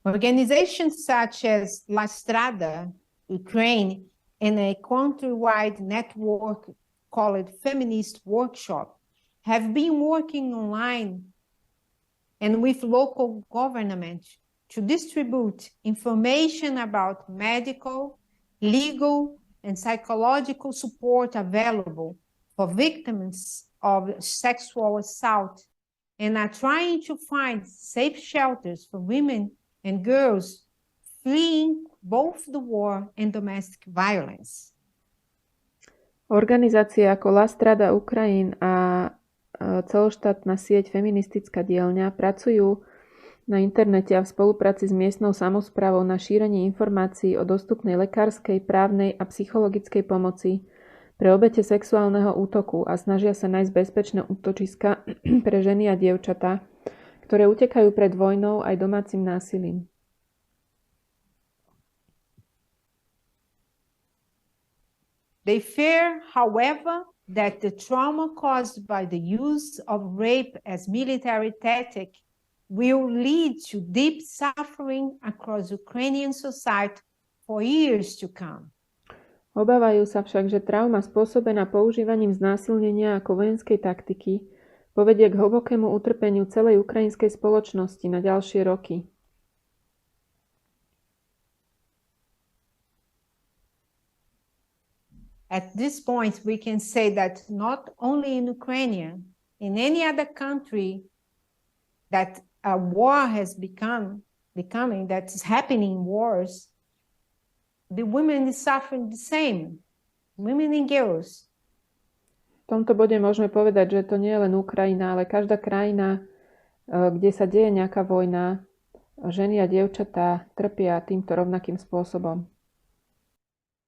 [SPEAKER 1] Organizations such as La Strada, Ukraine, and a countrywide network called Feminist Workshop have been working online and with local government to distribute information about medical, legal, and psychological support available for victims of sexual assault, and are trying to find safe shelters for women and girls fleeing both the war and domestic violence.
[SPEAKER 2] Organizácie ako La Strada Ukrajín a celoštátna sieť Feministická dielňa pracujú na internete a v spolupráci s miestnou samosprávou na šírenie informácií o dostupnej lekárskej, právnej a psychologickej pomoci pre obete sexuálneho útoku a snažia sa nájsť bezpečné útočiska pre ženy a dievčatá, ktoré utekajú pred vojnou aj domácim násilím.
[SPEAKER 1] They fear, however, that the trauma caused by the use of rape as military tactic will lead to deep suffering across Ukrainian society for years to come.
[SPEAKER 2] Obávajú sa však, že trauma spôsobená používaním znásilnenia ako vojenskej taktiky povedie k hlbokému utrpeniu celej ukrajinskej spoločnosti na ďalšie roky.
[SPEAKER 1] At this point, we can say that not only in Ukraine, in any other country that a war has becoming, that is happening wars, the women is suffering the same, women and girls.
[SPEAKER 2] V tomto bode môžeme povedať, že to nie je len Ukrajina, ale každá krajina, kde sa deje nejaká vojna, ženy a dievčatá trpia týmto rovnakým spôsobom.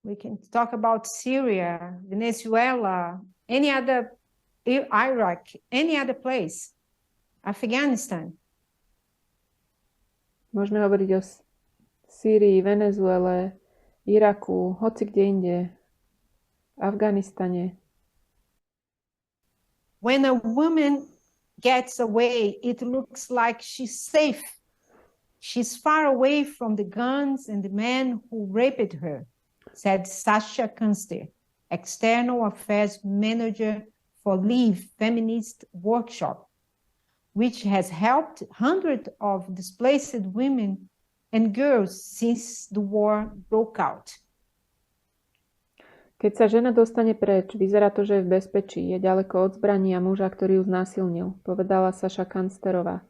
[SPEAKER 1] We can talk about Syria, Venezuela, any other, Iraq, any other place, Afghanistan.
[SPEAKER 2] Môžeme hovoriť o Sýrii, Venezuele, Iraku, hoci kde inde, Afganistane.
[SPEAKER 1] When a woman gets away, it looks like she's safe. She's far away from the guns and the men who raped her, said Sasha Kunster, External Affairs Manager for Leave Feminist Workshop, which has helped hundreds of displaced women and girls since the war broke out.
[SPEAKER 2] Keď sa žena dostane preč, vyzerá to, že je v bezpečí, je ďaleko od zbraní a muža, ktorý ju znásilnil, povedala Saša Kansterová,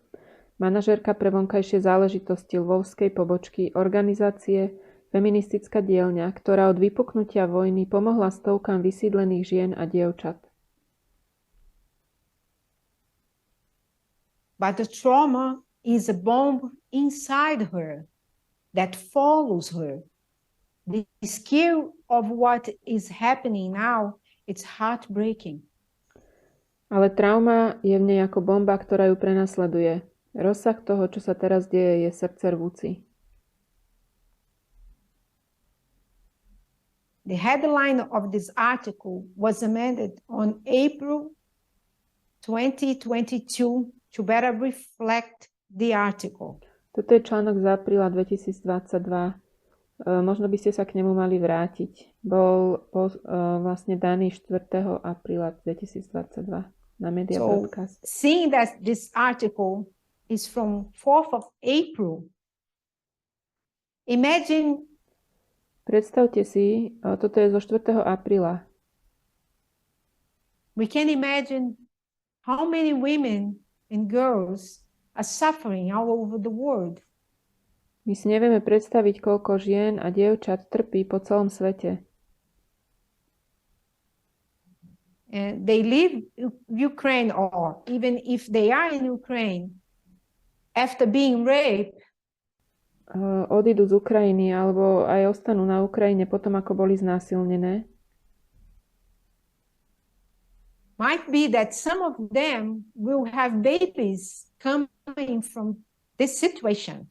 [SPEAKER 2] manažérka pre vonkajšie záležitosti lvovskej pobočky organizácie Feministická dielňa, ktorá od vypuknutia vojny pomohla stovkám vysídlených žien a dievčat.
[SPEAKER 1] But the trauma is a bomb inside her that follows her. The scale of what is happening now, it's heartbreaking.
[SPEAKER 2] Ale trauma je v nej ako bomba, ktorá ju prenasleduje. Rozsah toho, čo sa teraz deje, je srdcervúci.
[SPEAKER 1] The headline of this article was amended on April 2022 to better reflect the article.
[SPEAKER 2] Toto je článok z apríla 2022. Možno by ste sa k nemu mali vrátiť. Bol vlastne daný 4. apríla 2022 na Media
[SPEAKER 1] So,
[SPEAKER 2] Broadcast.
[SPEAKER 1] seeing that this article is from 4th of April, imagine
[SPEAKER 2] Predstavte si, toto je zo 4. apríla.
[SPEAKER 1] we can imagine how many women and girls are suffering all over the world.
[SPEAKER 2] My si nevieme predstaviť, koľko žien a dievčat trpí po celom svete.
[SPEAKER 1] And they leave Ukraine, or even if they are in Ukraine, after being raped,
[SPEAKER 2] Odídu z Ukrajiny alebo aj ostanú na Ukrajine potom, ako boli znásilnené.
[SPEAKER 1] might be that some of them will have babies coming from this situation.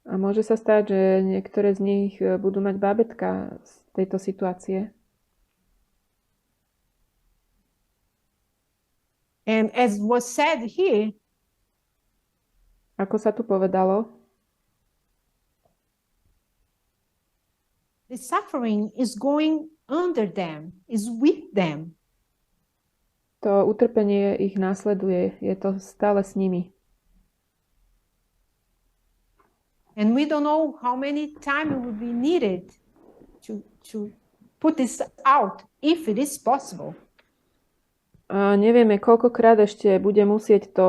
[SPEAKER 2] A môže sa stať, že niektoré z nich budú mať bábätka z tejto situácie.
[SPEAKER 1] And as was said here,
[SPEAKER 2] Ako sa tu povedalo,
[SPEAKER 1] the suffering is going under them, is with them.
[SPEAKER 2] to utrpenie ich následuje, je to stále s nimi.
[SPEAKER 1] And we don't know how many time it will be needed to put this out, if it is possible.
[SPEAKER 2] A nevieme, koľkokrát ešte bude musieť to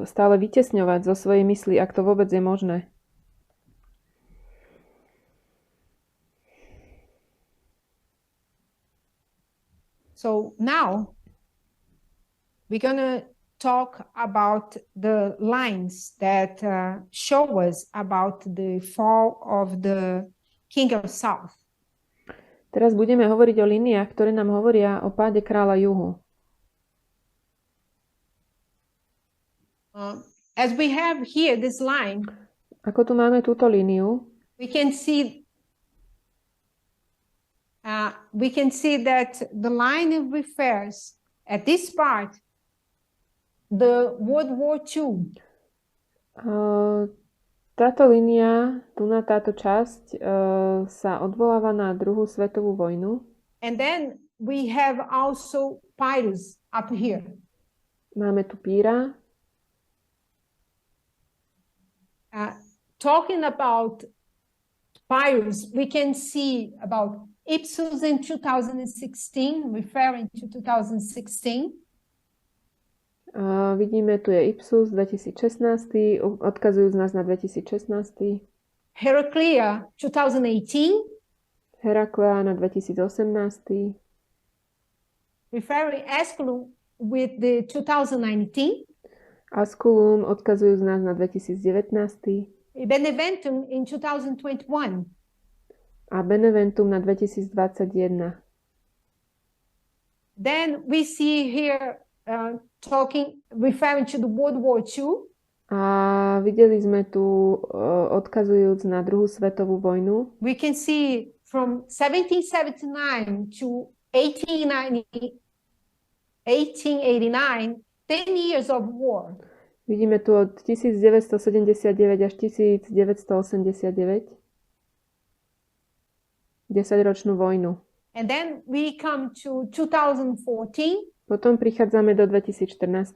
[SPEAKER 2] stále vytesňovať zo svojej mysli, ak to vôbec je možné.
[SPEAKER 1] So now we're going to talk about the lines that show us about the fall of the king of south.
[SPEAKER 2] Teraz budeme hovoriť o líniách, ktoré nám hovoria o páde kráľa Juhu.
[SPEAKER 1] As we have here this line,
[SPEAKER 2] Ako tu máme túto líniu,
[SPEAKER 1] we can see that the line refers at this part the World War II.
[SPEAKER 2] Táto línia, tu na táto časť, sa odvoláva na druhú svetovú vojnu.
[SPEAKER 1] And then we have also Pyrrhus up here.
[SPEAKER 2] Máme tu Píra.
[SPEAKER 1] Talking about Pyrrhus, we can see about Ipsos in 2016, referring to 2016.
[SPEAKER 2] Vidíme, tu je Ipsos 2016, odkazujú z nás na 2016.
[SPEAKER 1] Heraclea 2018.
[SPEAKER 2] Heraklea na 2018.
[SPEAKER 1] Referring Asculum with the 2019.
[SPEAKER 2] Asculum odkazujú z nás na 2019.
[SPEAKER 1] Beneventum in 2021.
[SPEAKER 2] A Beneventum na 2021.
[SPEAKER 1] Then we see here referring to the World War II.
[SPEAKER 2] A videli sme tu, odkazujúc na druhú svetovú vojnu.
[SPEAKER 1] We can see from 1779 to 1889, 10 years of war.
[SPEAKER 2] Vidíme tu od 1979 až 1989 10-ročnú vojnu.
[SPEAKER 1] And then we come to 2014.
[SPEAKER 2] Potom prichádzame do 2014.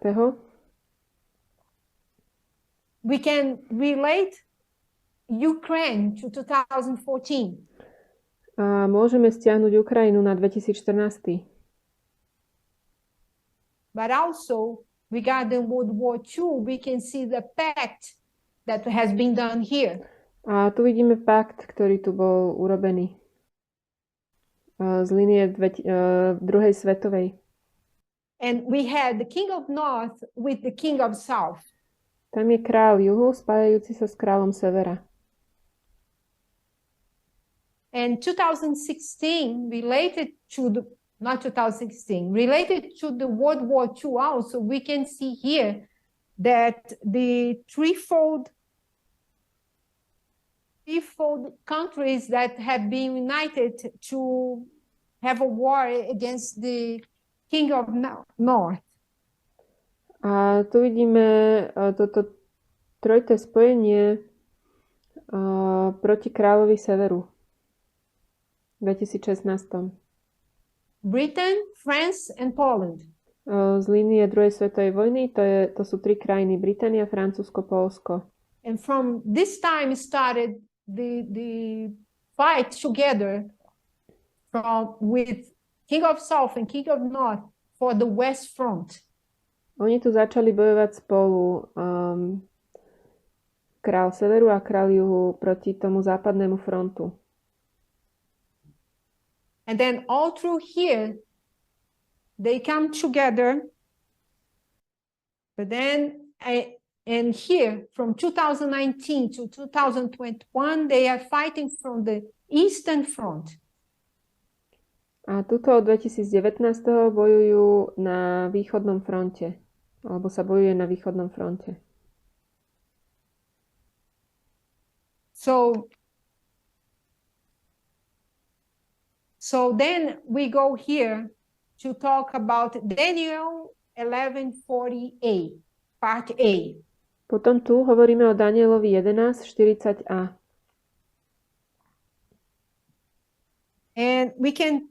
[SPEAKER 1] We can relate Ukraine to 2014.
[SPEAKER 2] A môžeme stiahnuť Ukrajinu na 2014.
[SPEAKER 1] But also, regarding World War II, we can see the pact that has been done here.
[SPEAKER 2] A tu vidíme pakt, ktorý tu bol urobený z línie druhej svetovej.
[SPEAKER 1] And we had the king of north with the king of south.
[SPEAKER 2] Tam je kráľ juhu spájajúci sa s kráľom severa.
[SPEAKER 1] And 2016 related to the related to the World War II also, we can see here that the threefold countries that have been united to have a war against the king of north.
[SPEAKER 2] A tu vidíme toto trojité spojenie proti kráľovi severu v 2016.
[SPEAKER 1] Britain, France, and Poland.
[SPEAKER 2] Z línie druhej svetovej vojny to sú 3 krajiny: Británia, Francúzsko, Poľsko.
[SPEAKER 1] And from this time started the fight together with King of South and King of North for the West Front.
[SPEAKER 2] Oni tu začali bojovať spolu, král severu a král juhu, proti tomu západnému frontu.
[SPEAKER 1] And then all through here, they come together. But then, and here, from 2019 to 2021, they are fighting from the Eastern Front.
[SPEAKER 2] A tuto od 2019. bojujú na východnom fronte. Alebo sa bojuje na východnom fronte.
[SPEAKER 1] So then we go here to talk about Daniel 11:40a, part A.
[SPEAKER 2] Potom tu hovoríme o Danielovi 11:40a.
[SPEAKER 1] And we can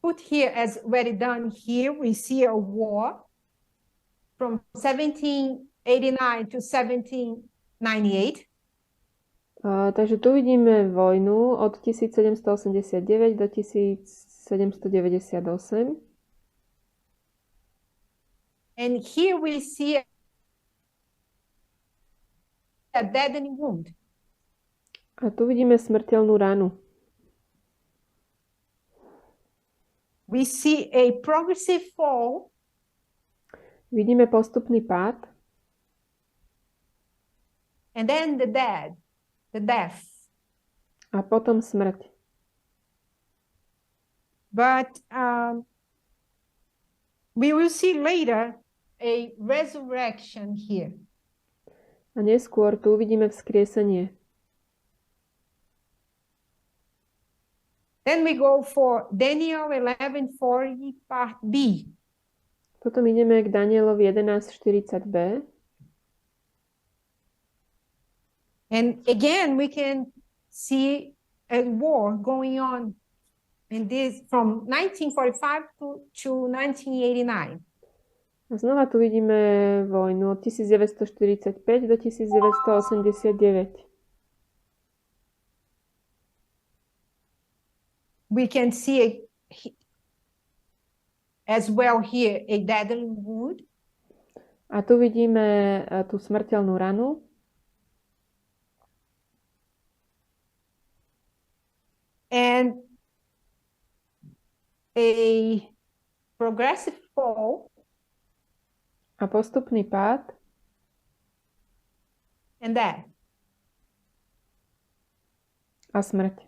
[SPEAKER 1] put here, as already done here, we see a war from 1789 to 1798.
[SPEAKER 2] Takže tu vidíme vojnu od 1789 do 1798.
[SPEAKER 1] And here we see a deadly wound.
[SPEAKER 2] A tu vidíme smrteľnú ranu.
[SPEAKER 1] We see a progressive fall.
[SPEAKER 2] Vidíme postupný pád.
[SPEAKER 1] And then the death.
[SPEAKER 2] A potom smrť.
[SPEAKER 1] But we will see later a resurrection here.
[SPEAKER 2] A neskôr tu vidíme vzkriesenie.
[SPEAKER 1] Then we go for Daniel 11:40 part B.
[SPEAKER 2] Potom ideme k Danielovi 11:40b.
[SPEAKER 1] And again, we can see a war going on in this from 1945 to 1989.
[SPEAKER 2] A znova tu vidíme vojnu od 1945 do 1989.
[SPEAKER 1] We can see as well here a deadly wound.
[SPEAKER 2] A tu vidíme tú smrteľnú ranu.
[SPEAKER 1] And a progressive fall.
[SPEAKER 2] A postupný pád.
[SPEAKER 1] And death.
[SPEAKER 2] A smrť.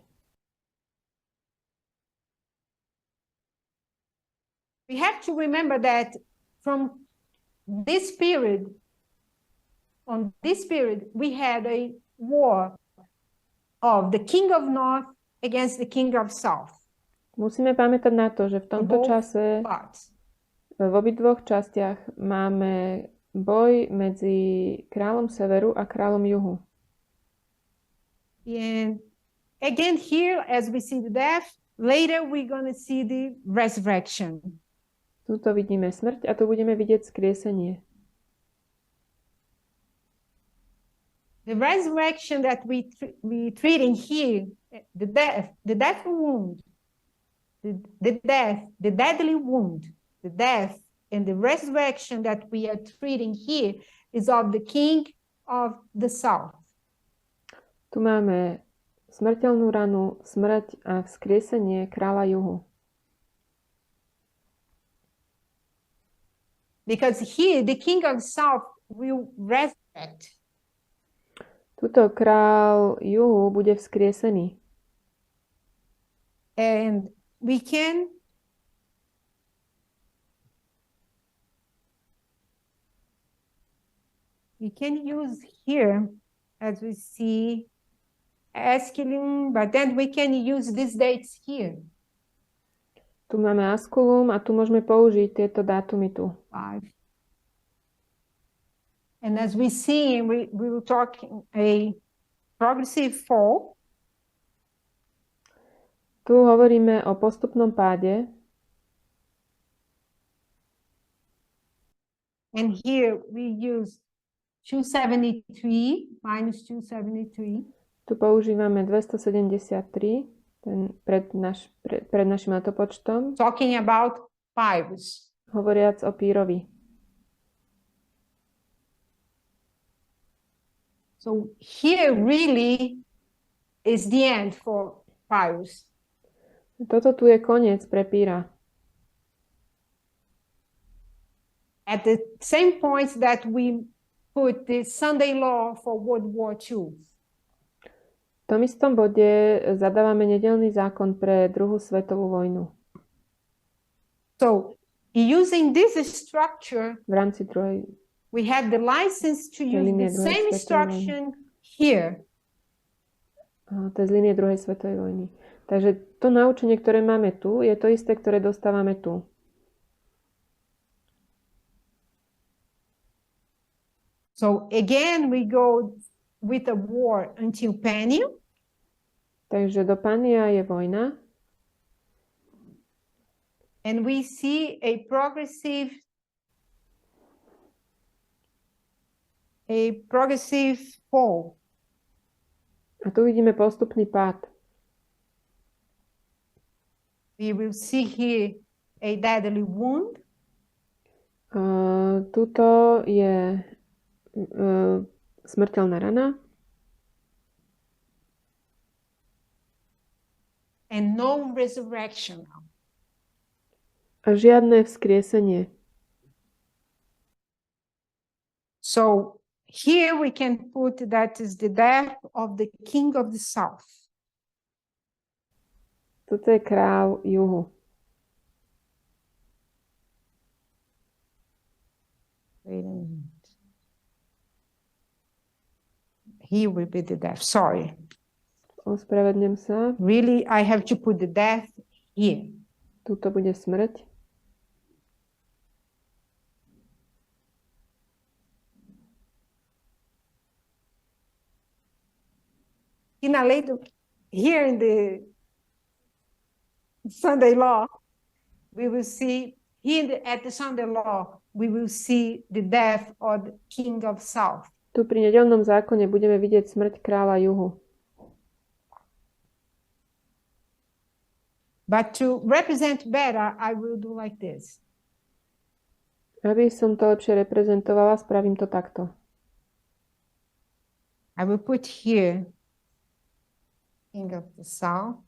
[SPEAKER 1] We have to remember that from this period, we had a war of the king of north against the king of south.
[SPEAKER 2] Musíme pamätať na to, že v tomto čase v obidvoch častiach máme boj medzi kráľom severu a kráľom juhu.
[SPEAKER 1] And again here, as we see the death, later we're going to see the resurrection.
[SPEAKER 2] Tuto vidíme smrť a tu budeme vidieť skriesenie.
[SPEAKER 1] The resurrection that we treating here, the death wound, the deadly wound, the death and the resurrection that we are treating here is of the king of the south.
[SPEAKER 2] Tu máme smrteľnú ranu, smrť a vzkriesenie kráľa juhu.
[SPEAKER 1] Because here the king of the south will resurrect.
[SPEAKER 2] Tuto král juhu bude vzkriesený.
[SPEAKER 1] And we can use here, as we see, Asculum, but then we can use these dates here.
[SPEAKER 2] Tu máme Asculum a tu môžeme použiť tieto dátumy tu.
[SPEAKER 1] 5. And as we see, we were talking a progressive fall.
[SPEAKER 2] Tu hovoríme o postupnom páde.
[SPEAKER 1] And here we use 273 minus 273.
[SPEAKER 2] Tu používame 273 pred našim letopočtom.
[SPEAKER 1] Talking about Pyrrhus.
[SPEAKER 2] Hovoriac o Pírovi.
[SPEAKER 1] So here really is the end for Pyrrhus.
[SPEAKER 2] Toto tu je koniec pre Píra.
[SPEAKER 1] At the same point that we put the Sunday law for World War II.
[SPEAKER 2] V tom istom bode zadávame nedeľný zákon pre druhú svetovú vojnu.
[SPEAKER 1] So using this structure,
[SPEAKER 2] V rámci druhej,
[SPEAKER 1] we have the license to use the same instruction here.
[SPEAKER 2] To je z línie druhej svetovej vojny. Takže to naučenie, ktoré máme tu, je to isté, ktoré dostávame tu.
[SPEAKER 1] So again, we go with a war until Panium.
[SPEAKER 2] Takže do Pania je vojna.
[SPEAKER 1] And we see a progressive fall.
[SPEAKER 2] A tu vidíme postupný pád.
[SPEAKER 1] We will see here a deadly wound.
[SPEAKER 2] Tuto je smrteľná rana.
[SPEAKER 1] And no resurrection.
[SPEAKER 2] A žiadne vzkriesenie.
[SPEAKER 1] So here we can put that is the death of the king of the south.
[SPEAKER 2] Toto je kráľ Juhu.
[SPEAKER 1] Wait a minute. Here will be the death. Sorry.
[SPEAKER 2] Ospravedlňujem sa.
[SPEAKER 1] Really, I have to put the death here.
[SPEAKER 2] Tuto bude smrť.
[SPEAKER 1] Here in the Sunday law, we will see here at the Sunday law, we will see the death of the king of south.
[SPEAKER 2] Tu pri nedeľnom zákone budeme vidieť smrť kráľa Juhu.
[SPEAKER 1] But to represent better, I will do like this.
[SPEAKER 2] Aby som to lepšie reprezentovala, spravím to takto.
[SPEAKER 1] I will put here king of the south.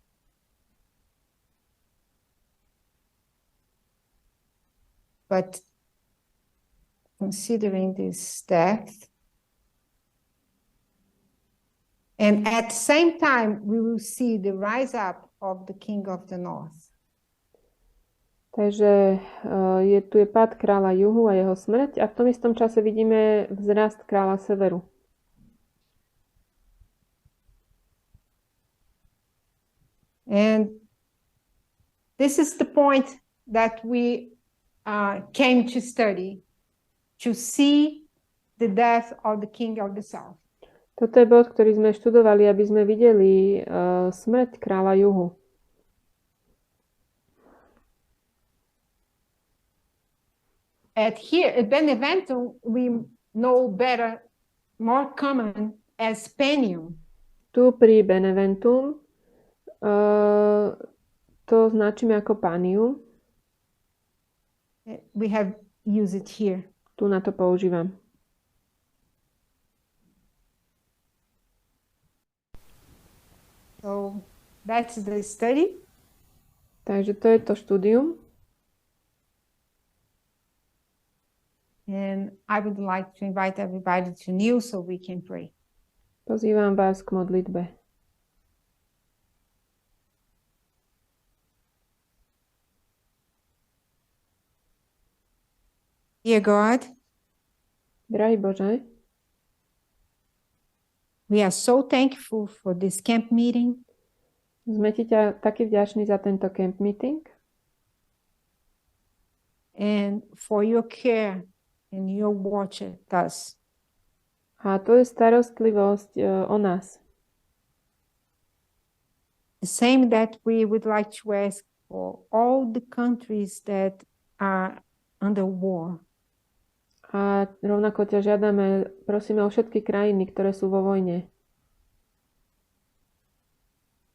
[SPEAKER 1] But considering this death, and at the same time, we will see the rise up of the king of the north.
[SPEAKER 2] Takže tu je pád kráľa Juhu a jeho smrť a v tom istom čase vidíme vzrast kráľa severu.
[SPEAKER 1] And this is the point that we came to study, to see the death of the king of the south.
[SPEAKER 2] Toto je bod, ktorý sme študovali, aby sme videli smrť kráľa Juhu.
[SPEAKER 1] At Beneventum, we know better, more common as Panium.
[SPEAKER 2] Tu pri Beneventum to značíme ako Panium.
[SPEAKER 1] We have used it here.
[SPEAKER 2] Tu na to používam.
[SPEAKER 1] So that's the study.
[SPEAKER 2] Takže to je to štúdium.
[SPEAKER 1] And I would like to invite everybody to kneel so we can pray.
[SPEAKER 2] Pozývam vás k modlitbe.
[SPEAKER 1] Dear God,
[SPEAKER 2] Drahý Bože,
[SPEAKER 1] we are so thankful for this camp meeting.
[SPEAKER 2] sme ti taký vďační za tento camp meeting
[SPEAKER 1] and for your care and your watch at us.
[SPEAKER 2] A to je starostlivosť o nás.
[SPEAKER 1] The same that we would like to ask for all the countries that are under war.
[SPEAKER 2] A rovnako ťa žiadame, prosíme o všetky krajiny, ktoré sú vo vojne.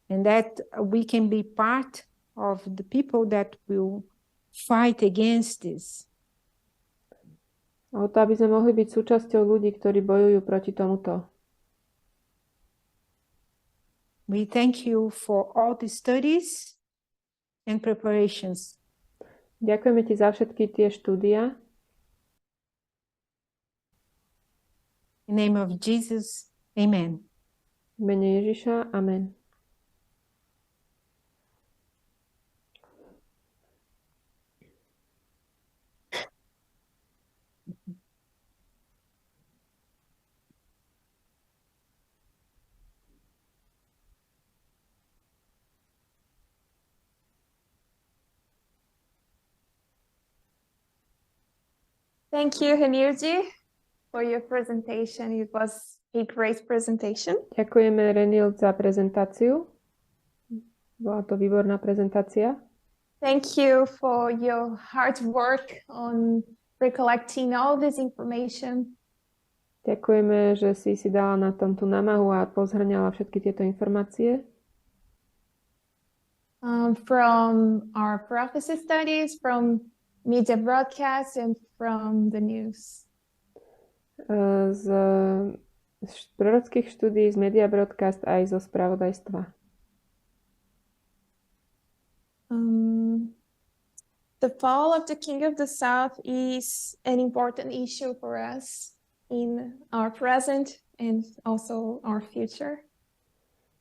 [SPEAKER 1] And that we can be part of the people that will fight against this.
[SPEAKER 2] A o to, aby sme mohli byť súčasťou ľudí, ktorí bojujú proti tomuto.
[SPEAKER 1] We thank you for all the studies and preparations.
[SPEAKER 2] Ďakujeme ti za všetky tie štúdia.
[SPEAKER 1] In the name of Jesus, amen.
[SPEAKER 2] V mene Ježiša, amen.
[SPEAKER 3] Thank you, Renilde, for your presentation. It was a great presentation.
[SPEAKER 2] Ďakujeme Renilde za prezentáciu. Bola to výborná prezentácia.
[SPEAKER 3] Thank you for your hard work on recollecting all this information.
[SPEAKER 2] Ďakujeme, že si dala na tom tú námahu a pozhrňala všetky tieto informácie.
[SPEAKER 3] From our prophecy studies, from media broadcasts, and from the news.
[SPEAKER 2] Z prorockých štúdií, z media broadcast aj zo spravodajstva.
[SPEAKER 3] The fall of the King of the South is an important issue for us in our present and also our future.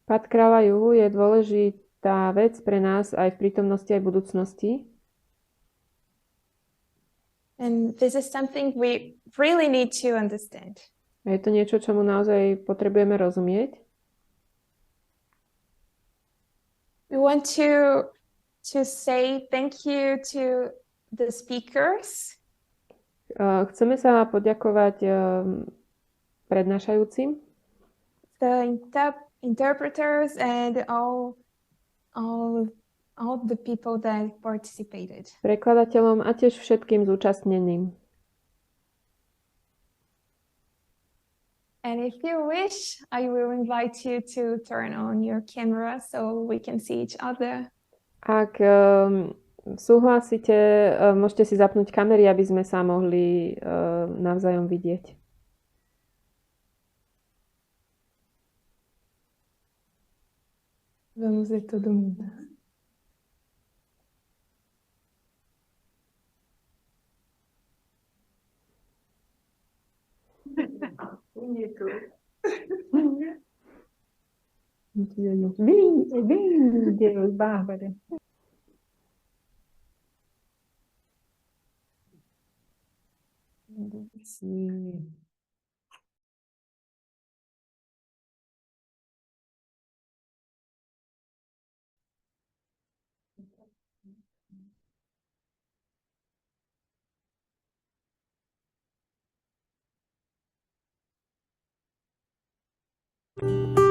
[SPEAKER 2] Pád kráľa Juhu je dôležitá vec pre nás aj v prítomnosti aj v budúcnosti.
[SPEAKER 3] And this is something we really need to understand.
[SPEAKER 2] A je to niečo, čomu naozaj potrebujeme rozumieť.
[SPEAKER 3] We want to say thank you to the speakers.
[SPEAKER 2] Chceme sa poďakovať prednášajúcim,
[SPEAKER 3] The interpreters and all the people that participated.
[SPEAKER 2] prekladateľom a tiež všetkým zúčastneným.
[SPEAKER 3] And if you wish, I will invite you to turn on your camera so we can see each other.
[SPEAKER 2] Ak súhlasíte, môžete si zapnúť kamery, aby sme sa mohli navzájom vidieť.
[SPEAKER 3] Vamos ver todo mundo.
[SPEAKER 1] Bonito. Vem, Deus, Bárbara. Sim.
[SPEAKER 3] Thank you.